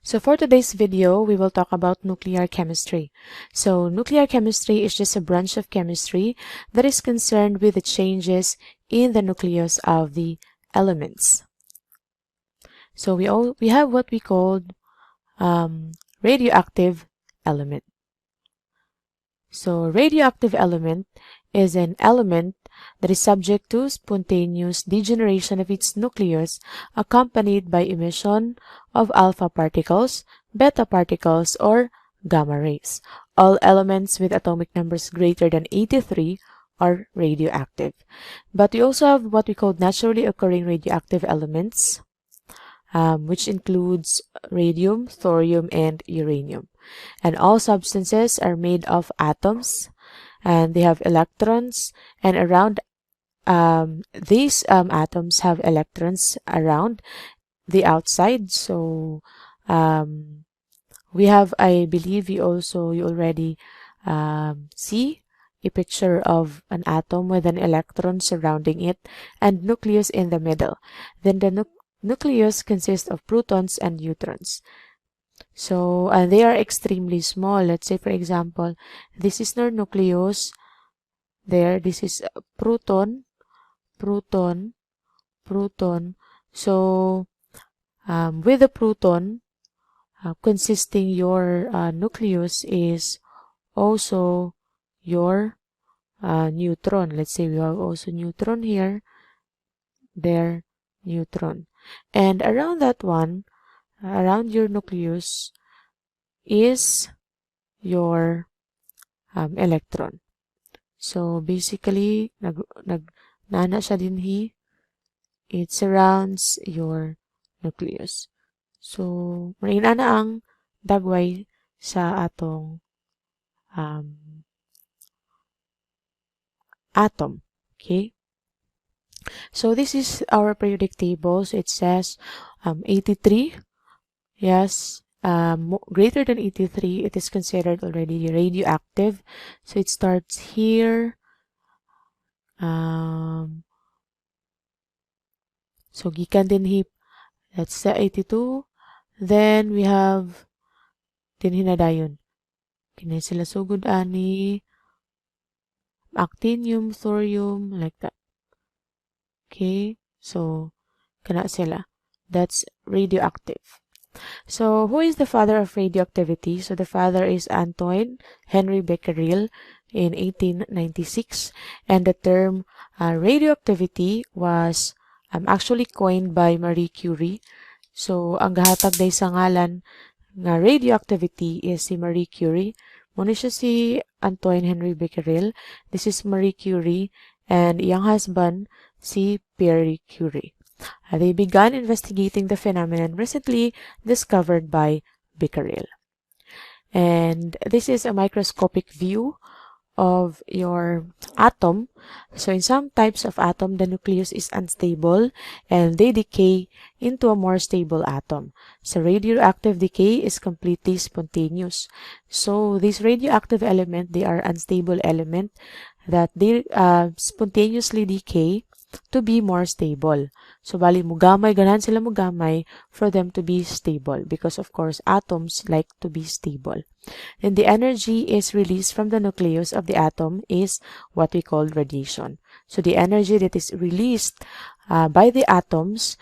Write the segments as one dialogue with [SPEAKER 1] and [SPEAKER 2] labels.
[SPEAKER 1] So for today's video, we will talk about nuclear chemistry. So nuclear chemistry is just a branch of chemistry that is concerned with the changes in the nucleus of the elements. So we have what we called radioactive element. So radioactive element is an element that is subject to spontaneous degeneration of its nucleus accompanied by emission of alpha particles, beta particles, or gamma rays. All elements with atomic numbers greater than 83 are radioactive. But we also have what we call naturally occurring radioactive elements, which includes radium, thorium, and uranium. And all substances are made of atoms, and they have electrons, and around these atoms have electrons around the outside. So we have, I believe you already see a picture of an atom with an electron surrounding it and nucleus in the middle. Then the nucleus consists of protons and neutrons. So, and they are extremely small. Let's say, for example, this is our nucleus. There, this is proton, proton, proton. So, with the proton, consisting your nucleus is also your neutron. Let's say we have also neutron here, there, neutron. And around that one, around your nucleus is your electron. So basically, nana siya dinhi, it surrounds your nucleus. So, marinana ang dagway sa atong atom. Okay? So, this is our periodic table. So, it says 83. Yes. Greater than 83, it is considered already radioactive. So, it starts here. So, gikan din hip. That's the 82. Then, we have din hinadayon. Kinay sila sugod ani. Actinium, thorium, like that. Okay. So, kana sila. That's radioactive. So, who is the father of radioactivity? So, the father is Antoine Henry Becquerel in 1896. And the term radioactivity was actually coined by Marie Curie. So, ang gahatag day sa ngalan nga radioactivity is si Marie Curie. Muna siya si Antoine Henry Becquerel. This is Marie Curie. And iyang husband, si Pierre Curie. They began investigating the phenomenon recently discovered by Becquerel. And this is a microscopic view of your atom. So in some types of atom, the nucleus is unstable and they decay into a more stable atom. So radioactive decay is completely spontaneous. So this radioactive element, they are unstable element that they spontaneously decay to be more stable. So, bali, mugamay, ganahan sila mugamay for them to be stable because, of course, atoms like to be stable. And the energy is released from the nucleus of the atom is what we call radiation. So, the energy that is released by the atoms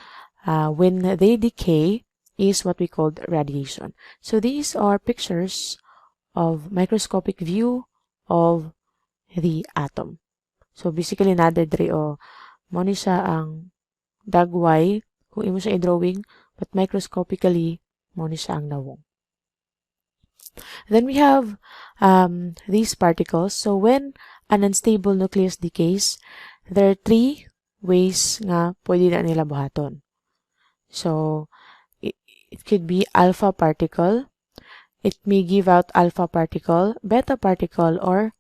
[SPEAKER 1] when they decay is what we call radiation. So, these are pictures of microscopic view of the atom. So, basically, nada dre o mo ni siya ang dagway kung imo siya i-drawing, but microscopically mo ni siya ang nawong. Then we have these particles. So when an unstable nucleus decays, there are three ways nga pwede na nila buhaton. So it could be alpha particle, it may give out alpha particle, beta particle, or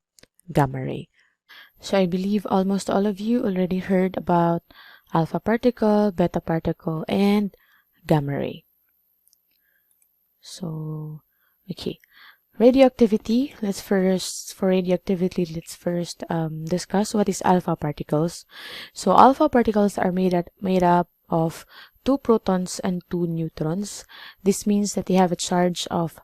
[SPEAKER 1] gamma ray. So I believe almost all of you already heard about alpha particle, beta particle, and gamma ray. So, okay. Radioactivity, let's first discuss what is alpha particles. So alpha particles are made up of 2 protons and 2 neutrons. This means that they have a charge of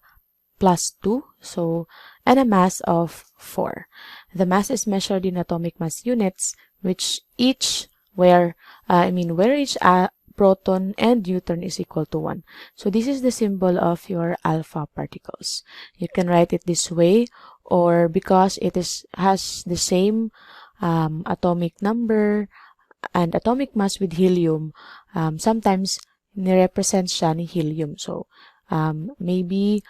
[SPEAKER 1] +2, so, and a mass of 4. The mass is measured in atomic mass units, which each where each proton and neutron is equal to 1. So this is the symbol of your alpha particles. You can write it this way, or because it has the same atomic number and atomic mass with helium, sometimes nirepresent siya ni helium. So maybe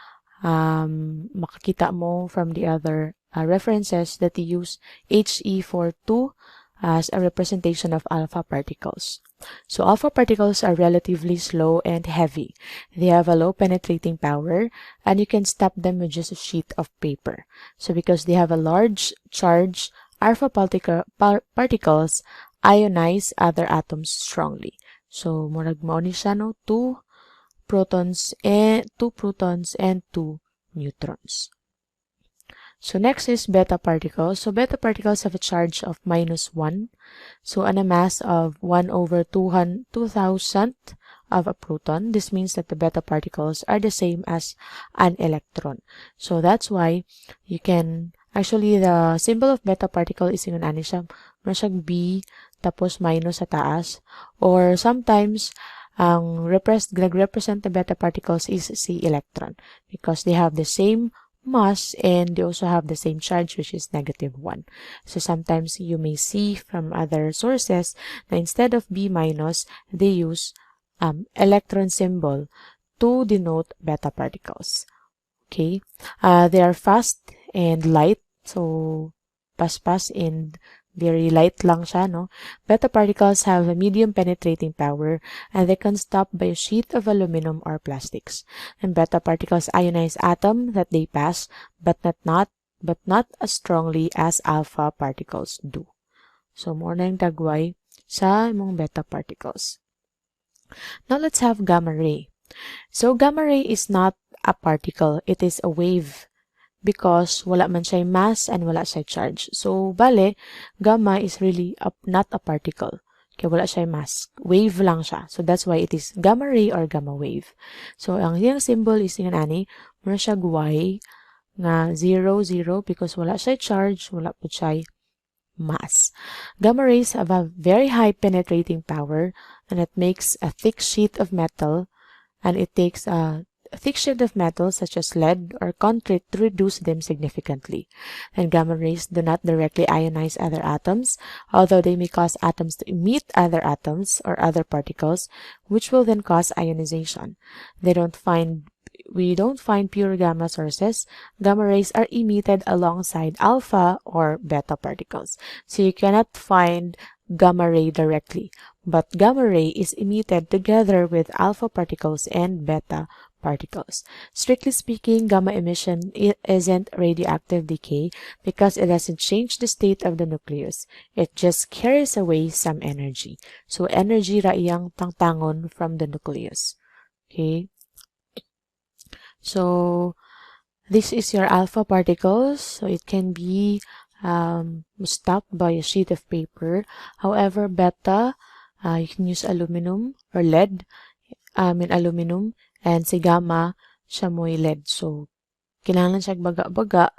[SPEAKER 1] makakita mo from the other references that they use He for 2 as a representation of alpha particles. So alpha particles are relatively slow and heavy. They have a low penetrating power, and you can stop them with just a sheet of paper. So because they have a large charge, alpha particles ionize other atoms strongly. So murag mao ni siya no, 2 protons and 2 neutrons. So next is beta particles. So beta particles have a charge of -1. So and a mass of 1/2000 of a proton. This means that the beta particles are the same as an electron. So that's why you can, actually the symbol of beta particle is yung ano siya, masyag B tapos minus sa taas. Or sometimes ang nag-represent the beta particles is C electron because they have the same mass and they also have the same charge, which is -1. So sometimes you may see from other sources that instead of B minus, they use electron symbol to denote beta particles. Okay, they are fast and light, so paspas and very light lang siya, no? Beta particles have a medium penetrating power, and they can stop by a sheet of aluminum or plastics. And beta particles ionize atom that they pass, but not as strongly as alpha particles do. So more na yung dagway sa imong beta particles. Now let's have gamma ray. So gamma ray is not a particle, it is a wave, because wala man siya mass and wala siya charge. So, bale, gamma is really not a particle. Kaya wala siya mass. Wave lang siya. So, that's why it is gamma ray or gamma wave. So, ang iyang symbol is yung ani, muna siya Y nga 0, 0 because wala siya charge, wala po siya mass. Gamma rays have a very high penetrating power, and it makes a thick sheet of metal, and it takes a thick sheet of metal such as lead or concrete to reduce them significantly. And gamma rays do not directly ionize other atoms, although they may cause atoms to emit other atoms or other particles, which will then cause ionization. We don't find pure gamma sources. Gamma rays are emitted alongside alpha or beta particles. So you cannot find gamma ray directly, but gamma ray is emitted together with alpha particles and beta particles. Strictly speaking, gamma emission isn't radioactive decay because it doesn't change the state of the nucleus. It just carries away some energy. So energy ra iyang tangtangon from the nucleus. Okay? So this is your alpha particles. So it can be stopped by a sheet of paper. However, beta, you can use aluminum or lead. Aluminum, and si gamma, siya mo'y lead. So, kailangan siya baga-baga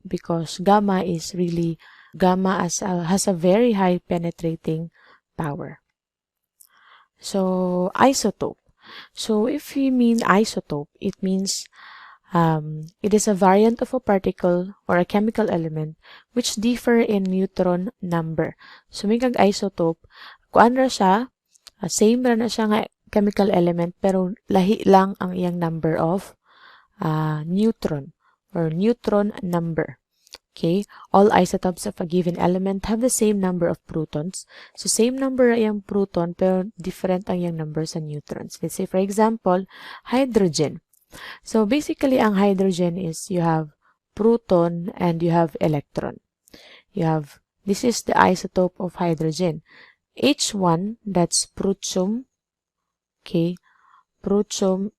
[SPEAKER 1] because gamma has a very high penetrating power. So, isotope. So, if we mean isotope, it means it is a variant of a particle or a chemical element which differ in neutron number. So, may isotope, kuan ra siya, same ra na siya nga chemical element pero lahi lang ang iyang number of neutron or neutron number. Okay, all isotopes of a given element have the same number of protons. So same number ang proton pero different ang iyang number sa neutrons. Let's say for example, hydrogen. So basically ang hydrogen is you have proton and you have electron. This is the isotope of hydrogen. H1, that's prutium. Okay, prutium.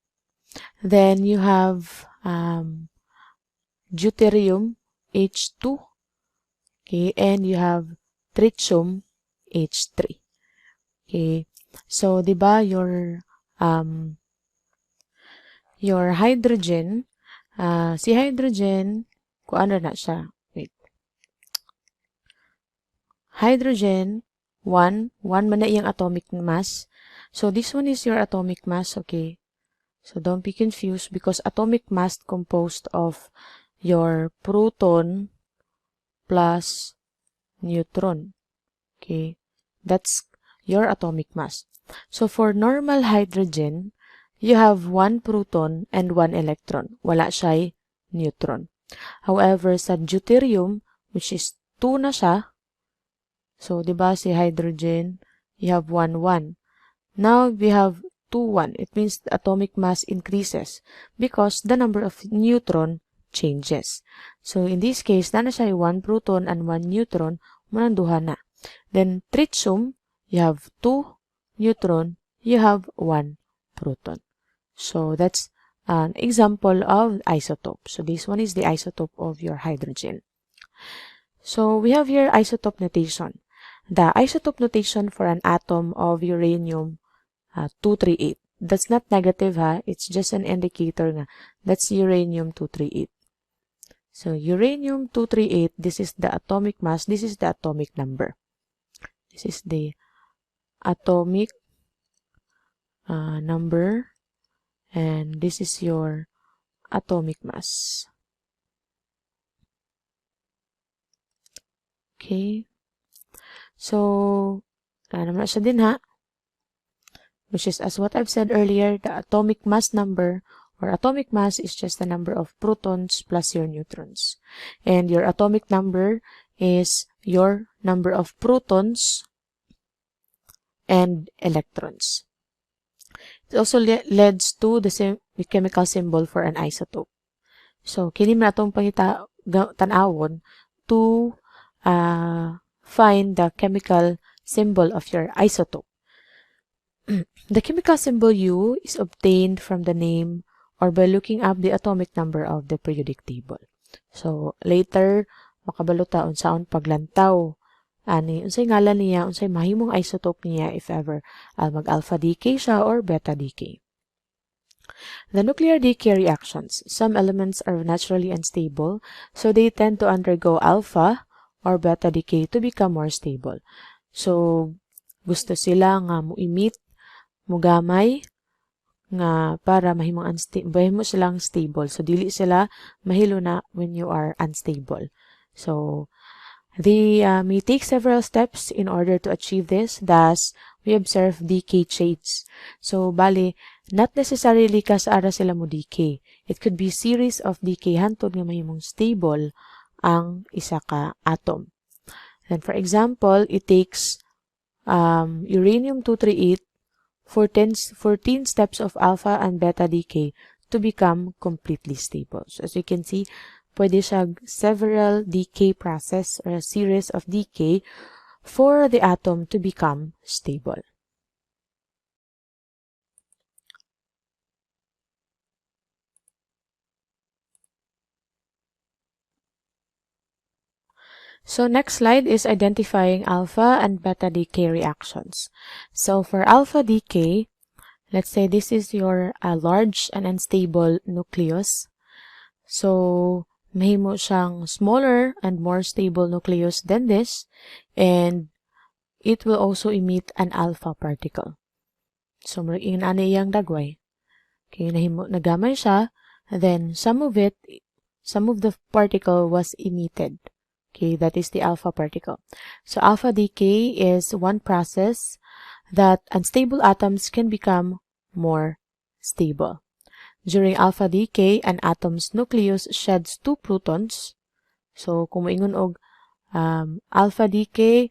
[SPEAKER 1] Then you have deuterium, H2. Okay, and you have tritium, H3. Okay, So, di ba, your hydrogen, si hydrogen, kung ano na siya, wait. Hydrogen, 1 man na iyang atomic mass. So, this one is your atomic mass, okay? So, don't be confused because atomic mass composed of your proton plus neutron, okay? That's your atomic mass. So, for normal hydrogen, you have 1 proton and 1 electron. Wala siya'y neutron. However, sa deuterium, which is 2 na siya, so, di ba, si hydrogen, you have 1, 1. Now, we have 2, 1. It means the atomic mass increases because the number of neutron changes. So, in this case, na siya 1 proton and 1 neutron, munang duha na. Then, tritium, you have 2 neutron, you have 1 proton. So, that's an example of isotope. So, this one is the isotope of your hydrogen. So, we have here isotope notation. The isotope notation for an atom of uranium 238. That's not negative, ha? It's just an indicator nga. That's uranium 238. So, uranium 238, this is the atomic mass, this is the atomic number. This is the atomic number, and this is your atomic mass. Okay. So, naman siya din, ha? Which is, as what I've said earlier, the atomic mass number or atomic mass is just the number of protons plus your neutrons. And your atomic number is your number of protons and electrons. It also leads to the chemical symbol for an isotope. So, kini man atong tanawon to find the chemical symbol of your isotope. The chemical symbol U is obtained from the name or by looking up the atomic number of the periodic table. So, later, makabaluta unsaon paglantaw. Unsay ngalan niya, unsay mahimong isotope niya if ever mag-alpha decay siya or beta decay. The nuclear decay reactions. Some elements are naturally unstable, so they tend to undergo alpha or beta decay to become more stable. So, gusto sila nga mo-emit, mugamay, nga para mahimo silang stable. So, dili sila mahilo na when you are unstable. So, they may take several steps in order to achieve this. Thus, we observe decay chains. So, bali, not necessarily kasara sila mo decay. It could be series of decay hantod nga mahimong stable ang isa ka atom. Then, for example, it takes uranium-238 14 steps of alpha and beta decay to become completely stable. So, as you can see, pwede siya several decay process or a series of decay for the atom to become stable. So, next slide is identifying alpha and beta decay reactions. So, for alpha decay, let's say this is your large and unstable nucleus. So, mahimo siyang smaller and more stable nucleus than this, and it will also emit an alpha particle. So, marigin ani iyang dagway. Okay, nagamay siya, then some of the particle was emitted. Okay, that is the alpha particle. So, alpha decay is one process that unstable atoms can become more stable. During alpha decay, an atom's nucleus sheds 2 protons. So, kung moingon og alpha decay,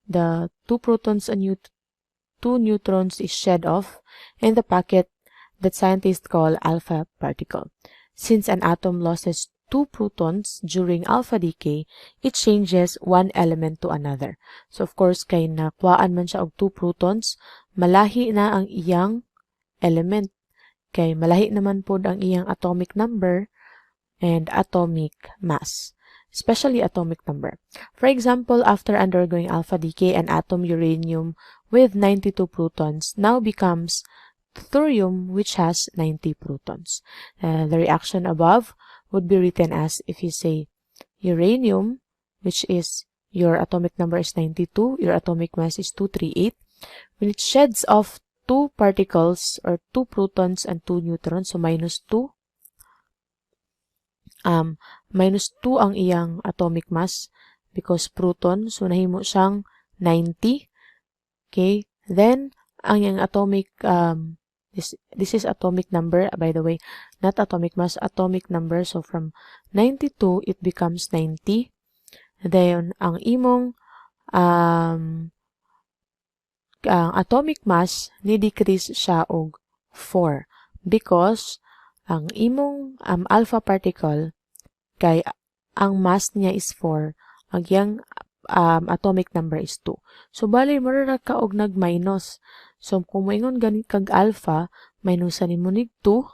[SPEAKER 1] the 2 protons and 2 neutrons is shed off in the packet that scientists call alpha particle. Since an atom loses 2 protons during alpha decay, it changes one element to another. So, of course, kay nakuhaan man siya og 2 protons, malahi na ang iyang element. Kay malahi naman po ang iyang atomic number and atomic mass. especially atomic number. For example, after undergoing alpha decay, an atom uranium with 92 protons now becomes thorium, which has 90 protons. The reaction above would be written as, if you say uranium, which is your atomic number is 92, your atomic mass is 238. When it sheds off 2 particles or 2 protons and 2 neutrons, so minus 2 ang iyang atomic mass because proton, so nahimo siyang 90. Okay, then ang iyang atomic this is atomic number, by the way, not atomic mass, atomic number. So from 92 it becomes 90. Then ang imong ang atomic mass ni decrease siya og 4 because ang imong alpha particle kay ang mass niya is 4, ang yang atomic number is 2. So bali mura ka og nag-minus. So kung moingon gani kag alpha, minusan nimo nig 2,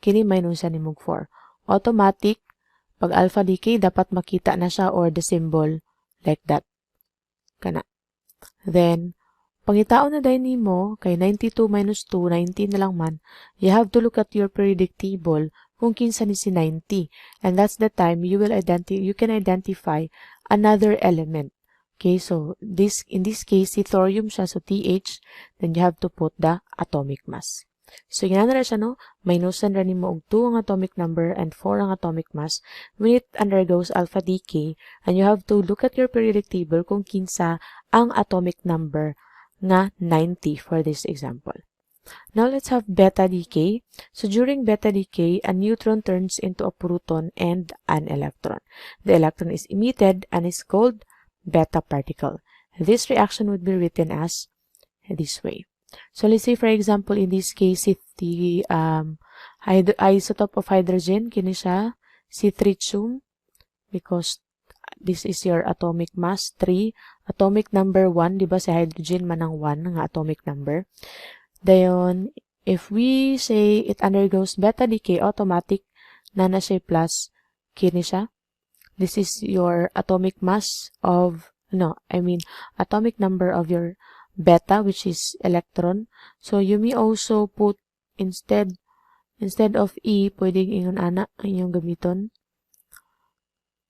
[SPEAKER 1] kini minusan nimo 4. Automatic pag alpha decay dapat makita na siya or the symbol like that. Kana. Then pangitaon na dahil nimo kay 92 minus 2, 19 na lang man, you have to look at your periodic table kung kinsa ni si 90. And that's the time you can identify another element. Okay, so in this case, si thorium siya, so TH, then you have to put the atomic mass. So yun na siya, no? Minusan rin mo og 2 ang atomic number and 4 ang atomic mass when it undergoes alpha decay, and you have to look at your periodic table kung kinsa ang atomic number nga 90 for this example. Now let's have beta decay. So during beta decay, a neutron turns into a proton and an electron. The electron is emitted and is called beta particle. This reaction would be written as this way. So let's say for example in this case if the isotope of hydrogen, kini siya si tritium, because this is your atomic mass 3, atomic number 1, di ba si hydrogen manang 1 nga atomic number. Dayon if we say it undergoes beta decay, automatic na siya plus kini siya. This is your atomic mass of atomic number of your beta, which is electron. So you may also put instead of E, pwedeng ingon ana inyong gamiton.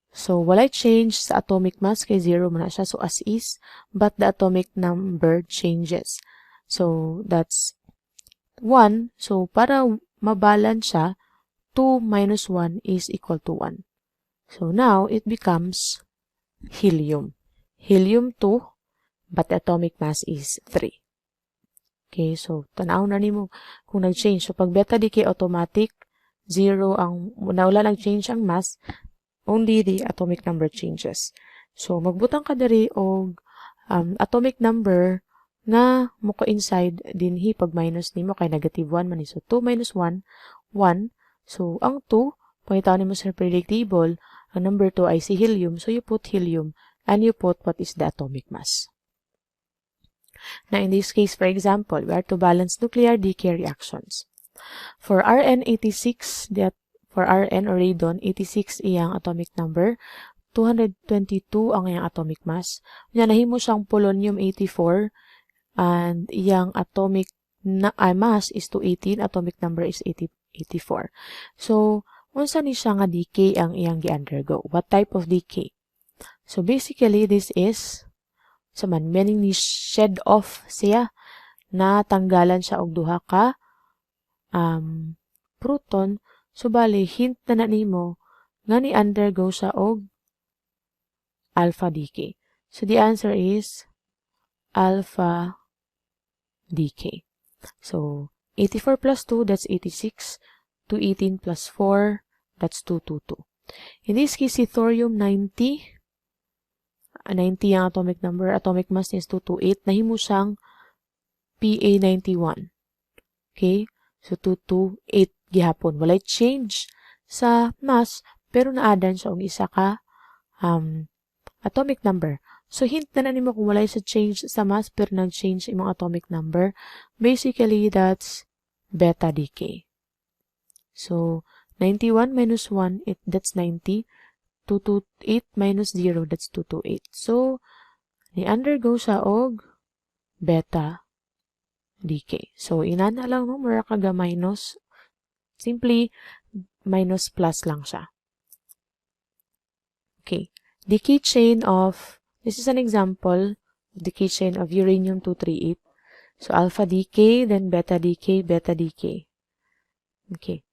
[SPEAKER 1] So walay change sa atomic mass kay 0 man siya, so as is, but the atomic number changes. So that's 1. So para mabalance siya, 2 minus 1 is equal to 1. So now it becomes helium. Helium 2, but the atomic mass is 3. Okay, so tanaw na nimo kung nag-change. So pag beta decay, automatic 0 ang wala nag-change ang mass, only the atomic number changes. So magbutang ka diri og atomic number nga mo ko inside dinhi pag minus nimo kay negative 1 man. So 2 minus 1, 1. So ang 2 pangitaw nimo sa periodic table, ang number 2 ay si helium, so you put helium and you put what is the atomic mass. Now in this case, for example, we are to balance nuclear decay reactions. For Rn86, for Rn or radon, 86 iyang atomic number, 222 ang iyang atomic mass. Nya nahimo siyang polonium 84 and iyang atomic mass is 218, atomic number is 84. So unsa ni siya nga decay ang iyang gi-undergo? What type of decay? So basically this is meaning ni shed off siya, na tanggalan siya og duha ka proton. So bali hint na nimo nga ni undergo siya og alpha decay. So the answer is alpha decay. So 84 plus 2, that's 86. 218 plus 4, that's 222. In this case, si thorium 90 ang atomic number, atomic mass is 228, nahimo siyang Pa91. Okay? So 228 gihapon. Walay change sa mass, pero naadan siya og isa ka atomic number. So hint na nimo kung walay sa change sa mass pero nag-change imong atomic number. Basically, that's beta decay. So 91 minus 1, that's 90. 228 minus 0, that's 228. So, ni-undergo siya og beta decay. So, inana lang no, mura kaga minus. Simply, minus plus lang siya. Okay. Decay chain of, this is an example, decay chain of uranium-238. So, alpha decay, then beta decay, beta decay. Okay.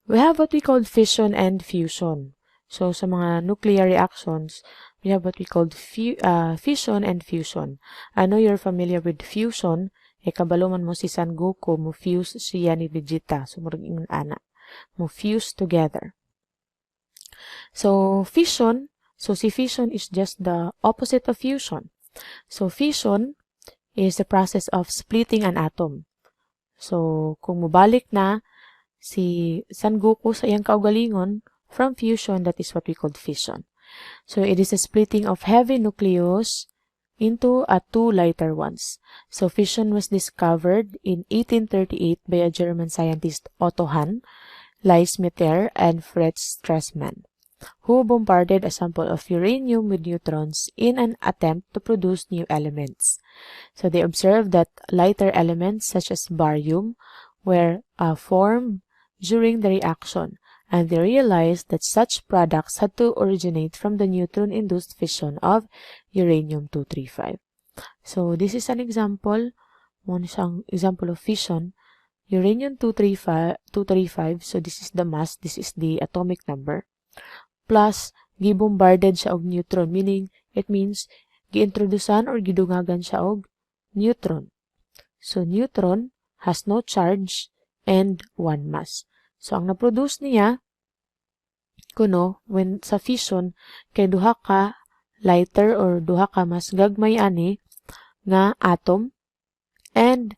[SPEAKER 1] We have what we call fission and fusion. So, sa mga nuclear reactions, we have what we call fission and fusion. I know you're familiar with fusion. Kabalo man mo si San Goku, mo fuse siya ni Vegeta. So, murag ingon ana. Mo fuse together. So, fission. So, si fission is just the opposite of fusion. So, fission is the process of splitting an atom. So, kung mubalik na si San Goku sa iyang kaugalingon, from fusion, that is what we call fission. So, it is a splitting of heavy nucleus into two lighter ones. So, fission was discovered in 1838 by a German scientist Otto Hahn, Lise Meitner, and Fritz Strassmann, who bombarded a sample of uranium with neutrons in an attempt to produce new elements. So, they observed that lighter elements such as barium were formed during the reaction, and they realized that such products had to originate from the neutron-induced fission of uranium-235. So, this is an example, isang example of fission. Uranium-235, so this is the mass, this is the atomic number, plus, gibombarded siya og neutron, meaning, it means, giintrodusan or gidungagan siya og neutron. So, neutron has no charge and one mass. So, ang na-produce niya, kuno, when sa fission, kay duha ka lighter or duha ka mas gagmay ani nga atom and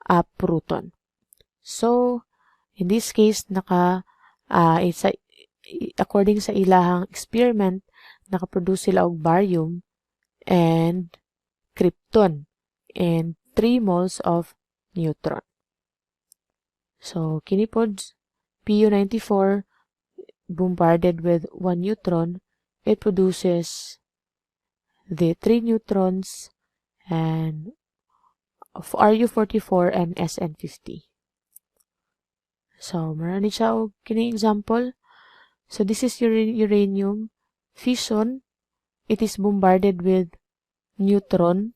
[SPEAKER 1] a proton. So, in this case, according sa ilahang experiment, nakaproduce sila og barium and krypton and 3 moles of neutron. So, kinipod, Pu-94 bombarded with 1 neutron, it produces the 3 neutrons and of Ru-44 and SN50. So, marami siya og kini example. So, this is uranium fission. It is bombarded with neutron.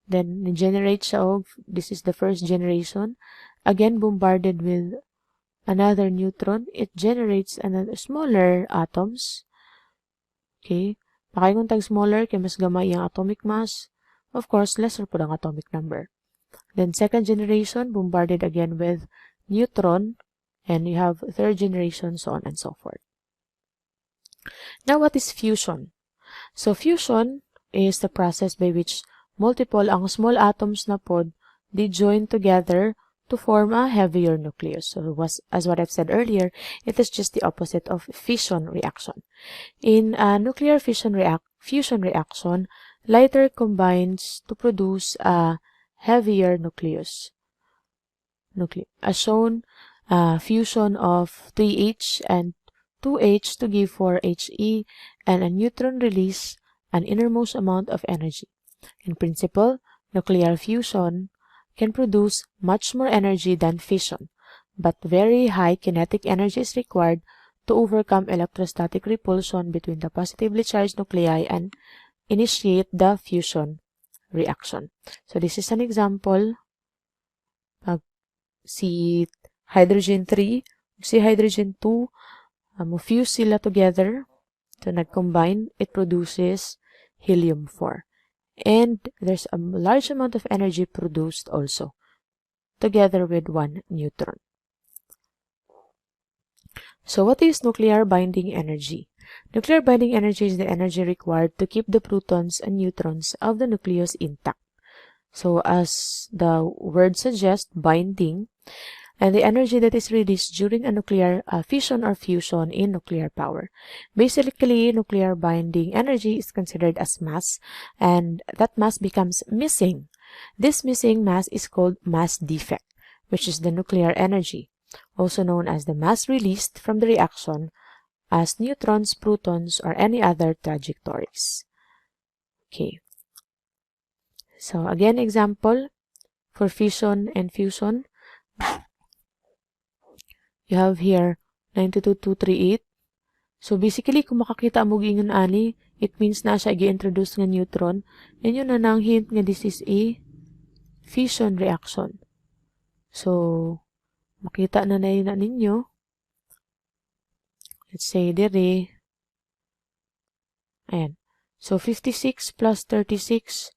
[SPEAKER 1] Then, generate siya og, this is the first generation. Again, bombarded with another neutron. It generates another smaller atoms. Okay. Pakaingon tag smaller, kaya mas gamay ang atomic mass. Of course, lesser po ang atomic number. Then, second generation, bombarded again with neutron. And you have third generation, so on and so forth. Now, what is fusion? So, fusion is the process by which multiple ang small atoms na pod, they join together to form a heavier nucleus. So, as what I've said earlier, it is just the opposite of fission reaction. In a nuclear fusion reaction, lighter combines to produce a heavier nucleus. As shown, fusion of 3H and 2H to give 4He, and a neutron release an innermost amount of energy. In principle, nuclear fusion can produce much more energy than fission, but very high kinetic energy is required to overcome electrostatic repulsion between the positively charged nuclei and initiate the fusion reaction. So, this is an example. Si hydrogen 3, si hydrogen 2, fuse sila together. So, nag-combine, it produces helium 4. And there's a large amount of energy produced also, together with 1 neutron. So, what is nuclear binding energy? Nuclear binding energy is the energy required to keep the protons and neutrons of the nucleus intact. So, as the word suggests, binding, and the energy that is released during a nuclear fission or fusion in nuclear power. Basically, nuclear binding energy is considered as mass, and that mass becomes missing. This missing mass is called mass defect, which is the nuclear energy, also known as the mass released from the reaction as neutrons, protons, or any other trajectories. Okay. So again, example for fission and fusion. You have here 92238. So basically, kung makakita mo gingon ani, it means na siya i-introduce nga neutron. And yun na nang hint nga this is a fission reaction. So, makita na yun na ninyo. Let's say dire. Ayan. So, 56 plus 36,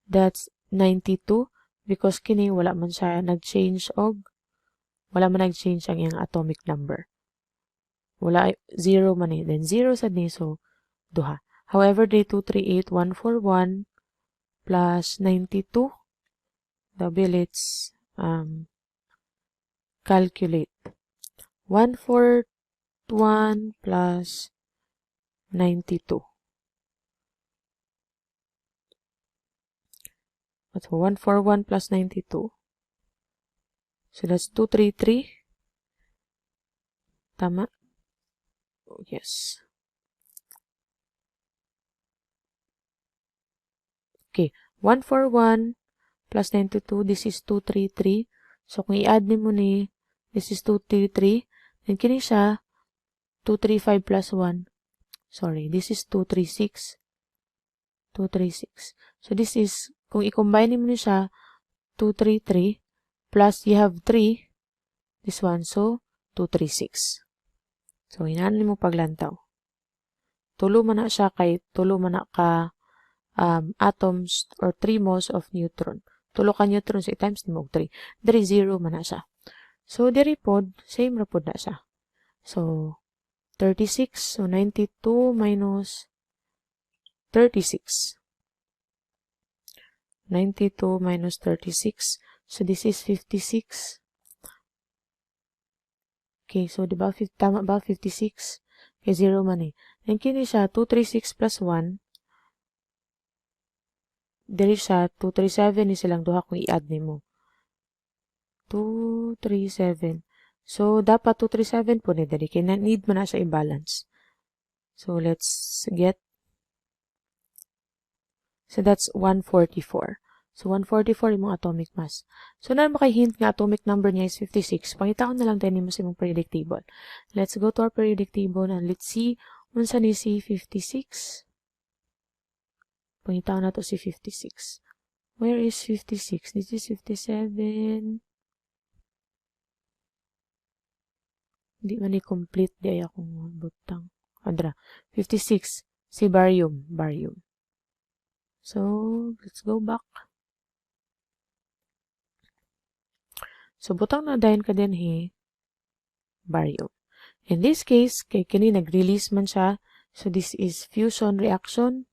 [SPEAKER 1] that's 92. Because kini, wala man siya nag-change og wala man nag-change ang iyang atomic number. Wala, 0 man eh. Then 0 sad ni, so, duha. However, day 238141 plus 92, double let's calculate. 141 plus 92. So 141 plus 92. So that's 233. Tama? Oh, yes. Okay. 141 plus 92. This is 233. So kung i-add ni mo ni, this is 233. Then kini siya 235 plus 1. Sorry, this is 236. 236. So this is, kung i-combine mo siya, 233 plus you have 3, this one, so 236. So hinaan mo paglantaw. Tulo man na siya kay tulo man na ka atoms or 3 moles of neutron. Tulo ka neutron, so i-times ni mo 3. Dari 0 man na siya. So diri pod, same ra pod na siya. So 36, so 92 minus 36. 92 minus 36. So, this is 56. Okay, so, diba, tama ba? 56? Okay, 0 man eh. And kini siya, 236 plus 1. Dili siya, 237 ni silang duha kung i-add ni mo. 237. So, dapat 237 po ni dali. Kaya need mo na siya i-balance. So, let's get. So, that's 144. So, 144 yung mga atomic mass. So, na makahint nga atomic number niya is 56. Pangitaon na lang tayo mo sa imong periodic table. Let's go to our periodic table and let's see unsa ni si 56. Pangitaon na to si 56. Where is 56? This is 57. Hindi man i-complete di ay akong butang. Andra. 56. Si barium. Barium. So, let's go back. So, butang na dahin ka din barium. In this case, kay kini nag-release man siya. So, this is fusion reaction.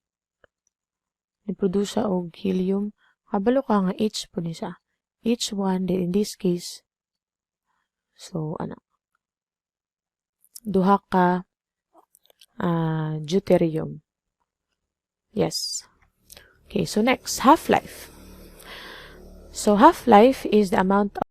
[SPEAKER 1] Niproduce siya og helium. Kabalo ka nga H po ni siya. H1, then in this case, so, duha ka deuterium. Yes. Okay, so next, half-life. So, half-life is the amount of.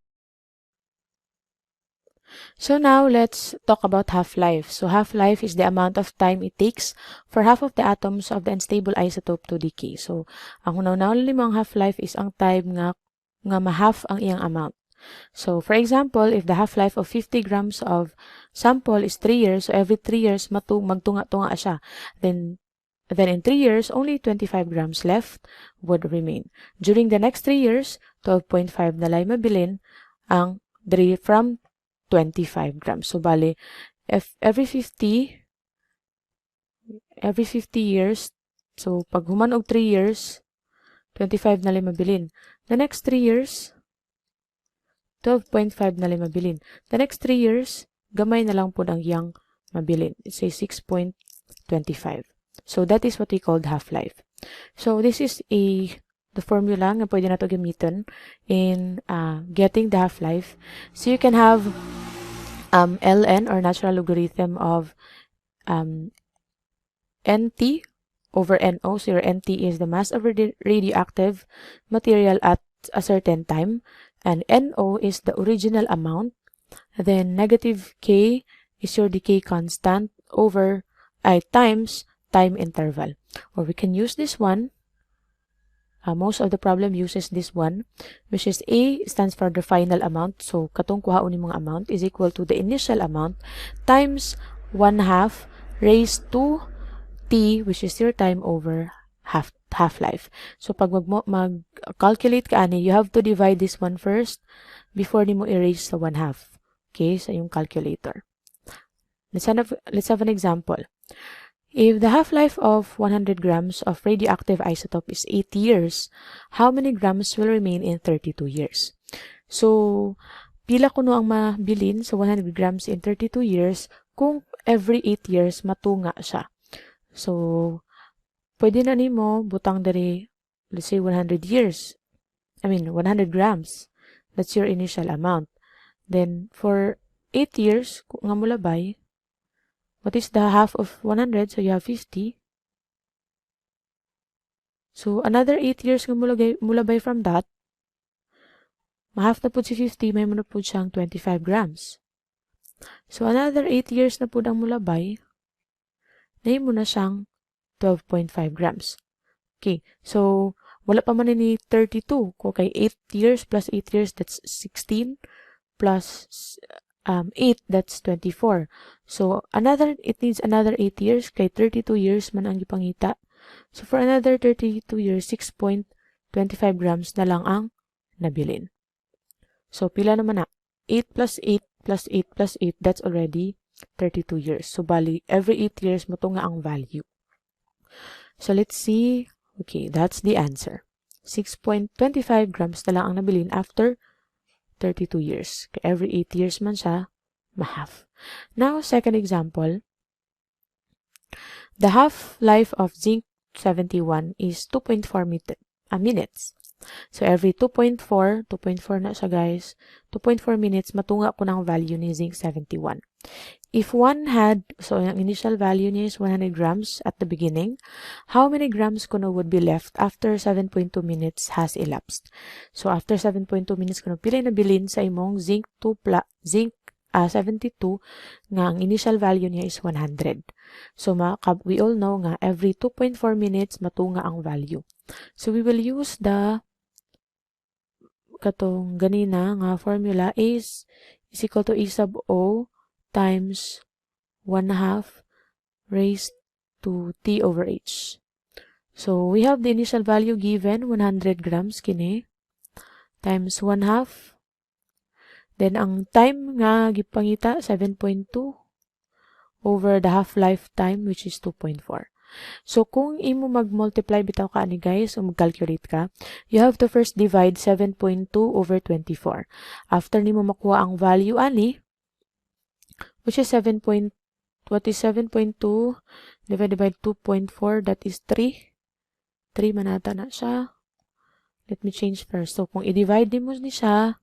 [SPEAKER 1] So now, let's talk about half-life. So half-life is the amount of time it takes for half of the atoms of the unstable isotope to decay. So, ang hunaw-hunaw limang half-life is ang time nga ma-half ang iyang amount. So, for example, if the half-life of 50 grams of sample is 3 years, so every 3 years magtunga-tunga siya. Then in 3 years, only 25 grams left would remain. During the next 3 years, 12.5 na lay mabilin ang from 25 grams. So, bali, if every 50 years, so, pag human og 3 years, 25 na lang mabilin. The next 3 years, 12.5 na lang mabilin. The next 3 years, gamay na lang po ang yang mabilin. It's a 6.25. So, that is what we called half-life. So, this is the formula nga pwede na ito gamitin in getting the half-life. So, you can have ln or natural logarithm of nt over no. So, your nt is the mass of radioactive material at a certain time. And no is the original amount. Then, negative k is your decay constant over times time interval. Or we can use this one. Most of the problem uses this one, which is A stands for the final amount. So, katong kuhaon ni mga amount is equal to the initial amount times 1/2 raised to T, which is your time over half-life. So, pag mag-calculate ka ani, you have to divide this one first before nimo erase sa 1/2. Okay, sa yung calculator. Let's have an example. If the half-life of 100 grams of radioactive isotope is 8 years, how many grams will remain in 32 years? So, pila kuno ang mabilin sa 100 grams in 32 years kung every 8 years matunga siya. So, pwede na nimo butang dari, let's say 100 grams. That's your initial amount. Then, for 8 years, kung nga mulabay, what is the half of 100? So, you have 50. So, another 8 years nga mulabay from that, ma-half na po si 50, may muna po siyang 25 grams. So, another 8 years na po ang mulabay, na mo na siyang 12.5 grams. Okay, so, wala pa man ni 32. Okay, 8 years plus 8 years, that's 16, plus 8, that's 24. So, it needs another 8 years, kay 32 years man ang ipangita. So, for another 32 years, 6.25 grams na lang ang nabilin. So, pila naman na? 8 plus 8 plus 8 plus 8, that's already 32 years. So, bali, every 8 years mo to nga ang value. So, let's see. Okay, that's the answer. 6.25 grams na lang ang nabilin after 32 years. Every 8 years man siya, ma-half. Now, second example. The half-life of zinc-71 is 2.4 minutes. So, every 2.4 na siya guys, 2.4 minutes, matunga ko ng value ni zinc-71. If one had, so yung initial value niya is 100 grams at the beginning, how many grams kuno would be left after 7.2 minutes has elapsed? So, after 7.2 minutes kuno, pila na bilin sa imong zinc-72 nga ang initial value niya is 100. So, we all know nga every 2.4 minutes matunga ang value. So, we will use the katong ganina nga formula is equal to E sub O times 1/2 raised to T over H. So, we have the initial value given, 100 grams kini, times 1/2. Then, ang time nga gipangita, 7.2 over the half-life time, which is 2.4. So, kung imo mag-multiply bitaw ka ani guys, o mag-calculate ka, you have to first divide 7.2 over 24. After nimo makuha ang value ani, which is 7.2 divided by 2.4, that is 3. 3 manata na siya. Let me change first. So, kung i-divide mo ni siya,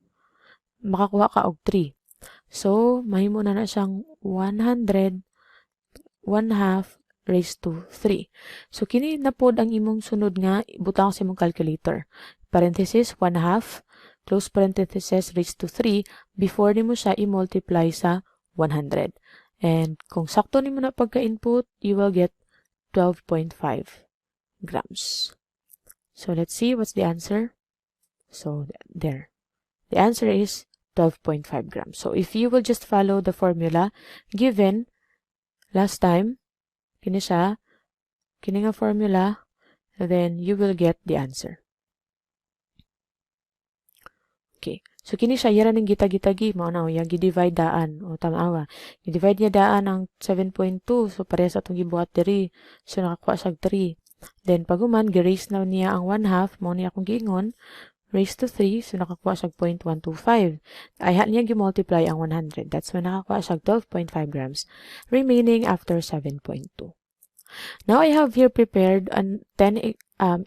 [SPEAKER 1] makakuha ka og 3. So, mahimo na siyang 100, 1/2 raised to 3. So, kini na pod ang imong sunod nga, butang sa imong calculator. Parenthesis, 1/2, close parenthesis, raised to 3, before nimo siya i-multiply sa 100. And kung sakto nimo na pagka-input, you will get 12.5 grams. So, let's see what's the answer. So, there. The answer is 12.5 grams. So, if you will just follow the formula given last time, kini siya, kini nga formula, then you will get the answer. Okay. So, kini siya, yara ng gitagi-tagi, mao na, yung gi-divide daan, o tamawa. I-divide niya daan ang 7.2, so parehas atong gibuhat diri, so nakakuha siya 3. Then, paguman, gi-raise na niya ang 1/2, mao niya akong giingon, raised to 3, so nakakuha siya 0.125. Ay, niya gi-multiply ang 100. That's when nakakuha siya 12.5 grams, remaining after 7.2. Now, I have here prepared 10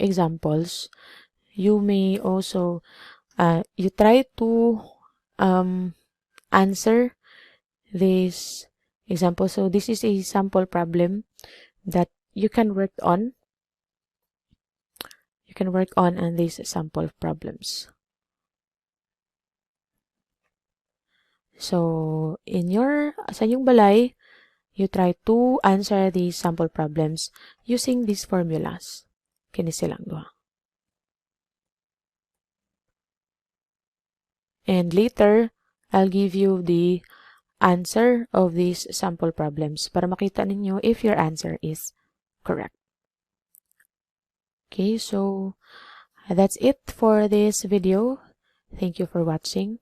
[SPEAKER 1] examples. You may also, you try to answer this example. So, this is a sample problem that you can work on. You can work on these sample problems. So, sa inyong balay, you try to answer these sample problems using these formulas. Kini silang duha. And later, I'll give you the answer of these sample problems para makita ninyo if your answer is correct. Okay, so that's it for this video. Thank you for watching.